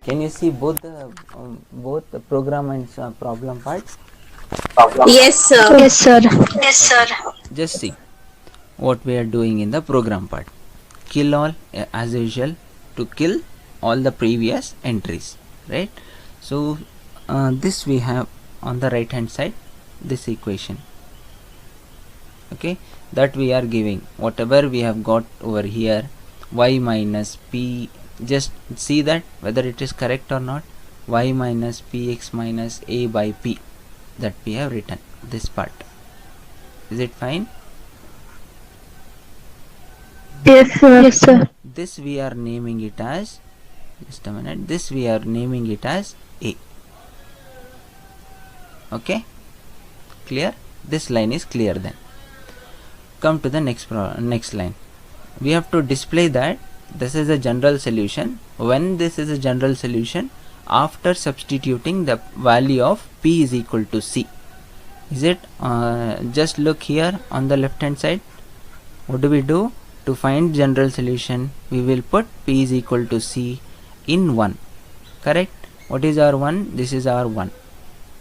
Can you see both the program and problem part? Yes, sir. Yes, sir. Yes, sir. Just see what we are doing in the program part. Kill all as usual, to kill all the previous entries, right? So this we have on the right hand side, this equation, okay, that we are giving whatever we have got over here, y minus p, just see that whether it is correct or not. Y minus px minus a by p, that we have written this part. Is it fine? Yes, sir. Yes, sir. This we are naming it as, just a minute, this we are naming it as a. Okay, clear? This line is clear. Then come to the next line. We have to display that this is a general solution. When this is a general solution, after substituting the value of p is equal to c. Is it? Just look here on the left hand side. What do we do? To find general solution, we will put p is equal to c in 1. Correct? What is our 1? This is our 1.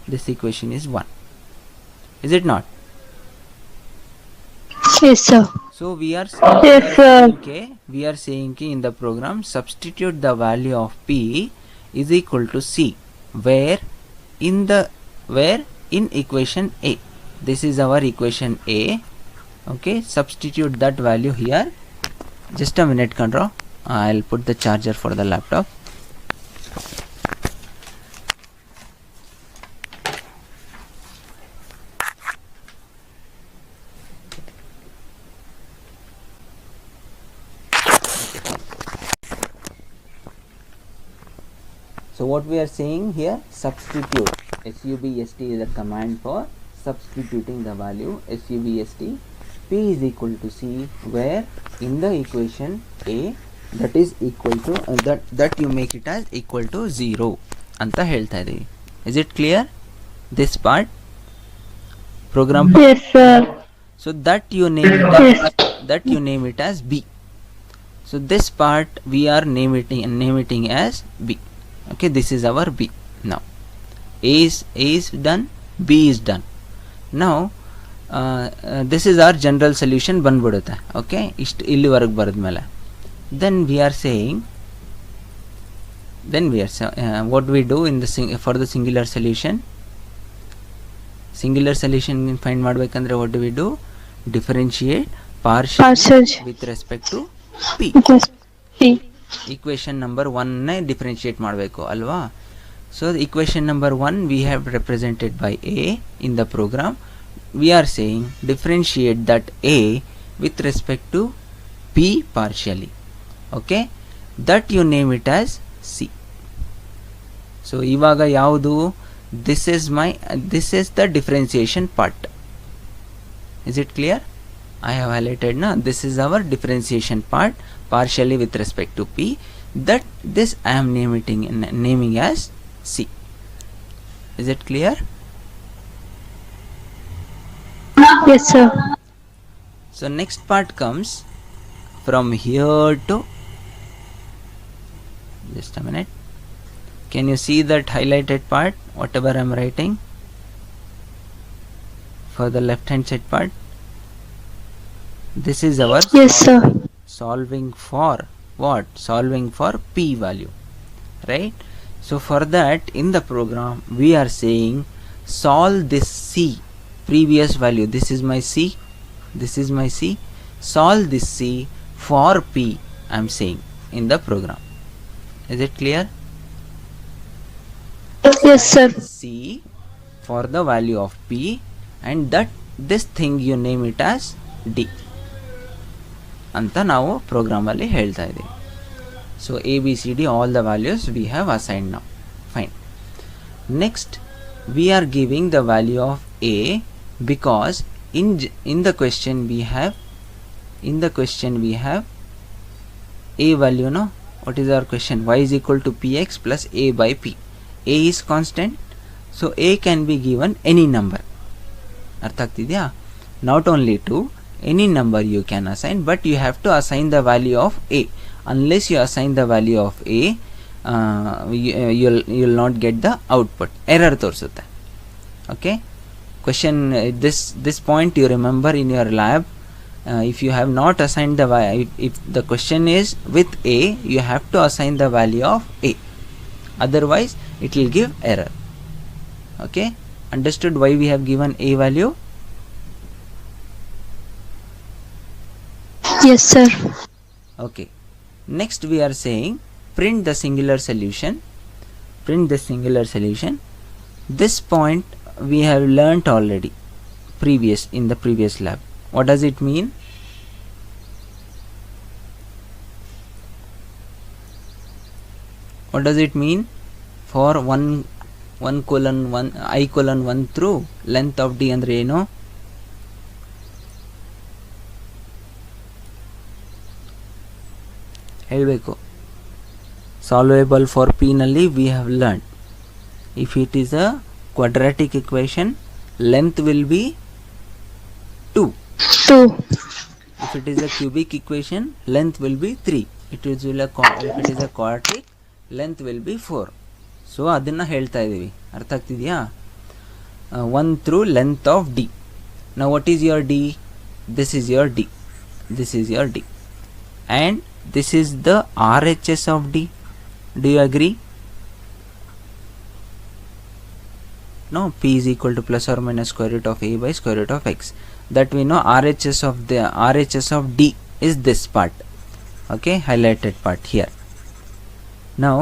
This equation is 1. Is it not? Yes, sir. So we are Yes, sir. we are saying in the program, substitute the value of p is equal to c, where in equation a. This is our equation a. Okay, substitute that value here. Just a minute, Control. I'll put the charger for the laptop. So what we are saying here, substitute. SUBST is a command for substituting the value. SUBST, p is equal to c, where in the equation a, that is equal to that you make it as equal to 0 ಅಂತ ಹೇಳ್ತಾ ಇದೀವಿ. Is it clear? This part, program part? Yes, sir. So that you name it as b. So this part we are naming as b. Okay, this is our b. Now a is done, b is done. Now this is our general solution ಬಂದ್ಬಿಡುತ್ತೆ. Okay, ಇಷ್ಟು ಇಲ್ಲಿವರೆಗೆ ಬರೆದ್ಮೇಲೆ then we are saying what we do in the for the singular solution find ಮಾಡಬೇಕಂದ್ರೆ what do we do? Differentiate partial with respect to p. Equation number 1 ನೇ differentiate ಮಾಡಬೇಕು ಅಲ್ವಾ? So the equation number 1 we have represented by a in the program. We are saying differentiate that a with respect to p partially. Okay, that you name it as c. So ಇವಾಗ ಯಾವುದು? This is the differentiation part. Is it clear? I have highlighted now. This is our differentiation part, partially with respect to p. That this I am naming as c. Is it clear? Yes, sir. So next part comes from here to, just a minute, can you see that highlighted part, whatever I am writing for the left hand side part? This is our Yes, sir. solving for what? Solving for p value, right? So for that, in the program we are saying solve this c, previous value, this is my c, this is my c, solve this c for p, I am saying in the program. Is it clear? Yes, sir. c for the value of p, and that this thing you name it as d ಅಂತ ನಾವು program ಅಲ್ಲಿ ಹೇಳ್ತಾ ಇದ್ದೀವಿ. So A B C D all the values we have assigned now. Fine. Next we are giving the value of A because in the question we have a value, no? What is our question? Y is equal to px plus a by p. A is constant, so a can be given any number. ಅರ್ಥ ಆಗ್ತಿದೆಯಾ? Not only to any number you can assign, but you have to assign the value of a. Unless you assign the value of a, you'll not get the output, error ತೋರಿಸುತ್ತೆ. Okay, question this point you remember in your lab. If you have not assigned the if the question is with a, you have to assign the value of a, otherwise it will give error. Okay, understood why we have given a value? Yes, sir. Okay, next we are saying print the singular solution. Print the singular solution. This point we have learnt already in the previous lab. What does it mean? What does it mean? For 1 colon 1 I colon 1 through length of d ಅಂದ್ರೆ ಏನು? ಹೇಳಬೇಕು. Solvable for p ನಲ್ಲಿ we have learned, if it is a quadratic equation, length will be 2. 2. If it is a cubic equation, length will be 3. If it is a quadratic, length will be 4. So ಅದನ್ನು ಹೇಳ್ತಾ ಇದ್ದೀವಿ, ಅರ್ಥ ಆಗ್ತಿದೆಯಾ? 1 through length of d. Now what is your d? This is your d. This is your d. And this is the RHS of d. Do you agree? No, p is equal to plus or minus square root of a by square root of x. That we know RHS of d is this part. Okay, highlighted part here. Now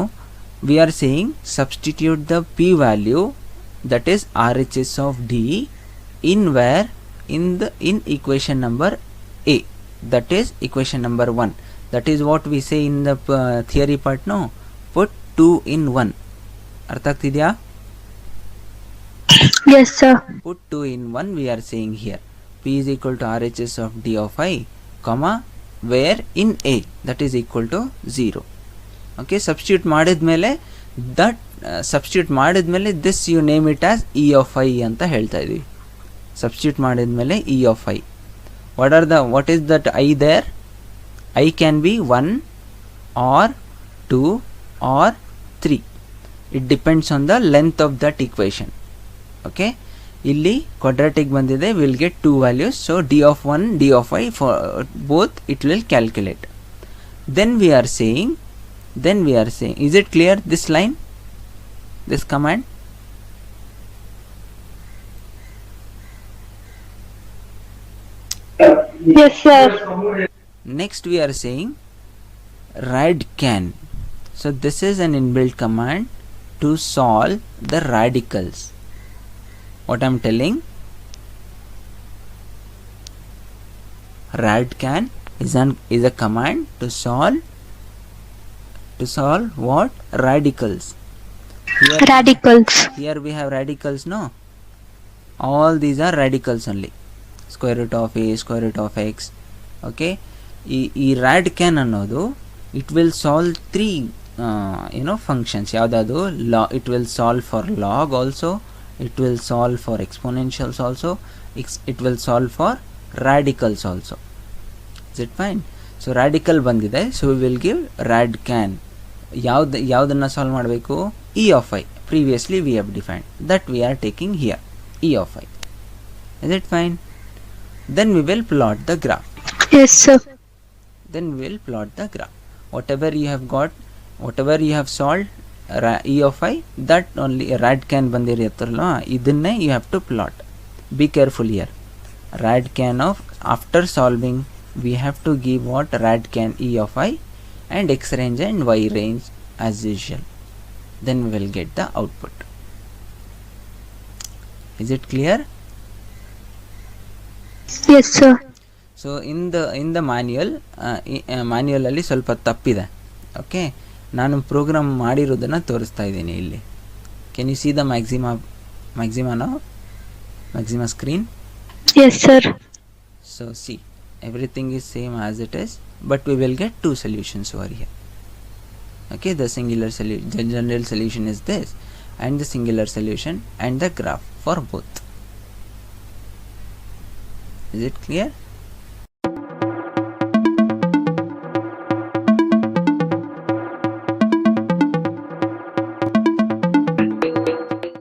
we are saying substitute the p value, that is RHS of d, in where? In equation number a, that is equation number 1. That is what we say in the theory part. No, put 2 in 1. ಅರ್ಥ ಆಗ್ತಿದೆಯಾ? Yes, sir. Put 2 in 1 we are saying here. P is equal to RHS of d of I, comma, where? In a, that is equal to 0. Okay, substitute ಮಾಡಿದ್ಮೇಲೆ this you name it as e of I ಅಂತ ಹೇಳ್ತಾ ಇದೀವಿ. Substitute ಮಾಡಿದ್ಮೇಲೆ e of I. What is that I there? I can be 1 or 2 or 3. It depends on the length of that equation. Okay, ಇಲ್ಲಿ quadratic ಬಂದಿದೆ, we'll get 2 values. So d of 1, d of I, for both it will calculate. Then we are saying, is it clear, this line, this command? Yes, sir. Next we are saying radcan. So this is an inbuilt command to solve the radicals. What I am telling, radcan is a command to solve what? Radicals. Radicals. Here we have radicals, no? All these are radicals only. Square root of a, square root of x. Okay, ಈ radcan ಅನ್ನೋದು it will solve 3 functions. ಯಾವ್ದಾದ್ರು it will solve for log also, it will solve for exponentials also, it will solve for radicals also. Is it fine? So radical ಬಂದಿದೆ, so we will give radcan. ಯಾವುದನ್ನ solve ಮಾಡಬೇಕು? e of I. Previously we have defined that, we are taking here e of I. Is it fine? Then we will plot the graph. Yes, sir. Then we will plot the graph. Whatever you have got, whatever you have solved e of I, that only radcan ಬಂದಿರುತ್ತಲ್ಲ, ಇದನ್ನೇ you have to plot. Be careful here. Radcan of, after solving we have to give what? Radcan e of I and x range and y range as usual. Then we will get the output. Is it clear? Yes, sir. So in the manual ಅಲ್ಲಿ ಸ್ವಲ್ಪ ತಪ್ಪಿದೆ. Okay, ನಾನು program ಮಾಡಿರೋದನ್ನು ತೋರಿಸ್ತಾ ಇದ್ದೀನಿ ಇಲ್ಲಿ. Can you see the maxima now? Maxima screen? Yes, sir. So see, everything is same as it is, but we will get 2 solutions over here. Okay, the singular solution, the general solution is this, and the singular solution and the graph for both. Is it clear?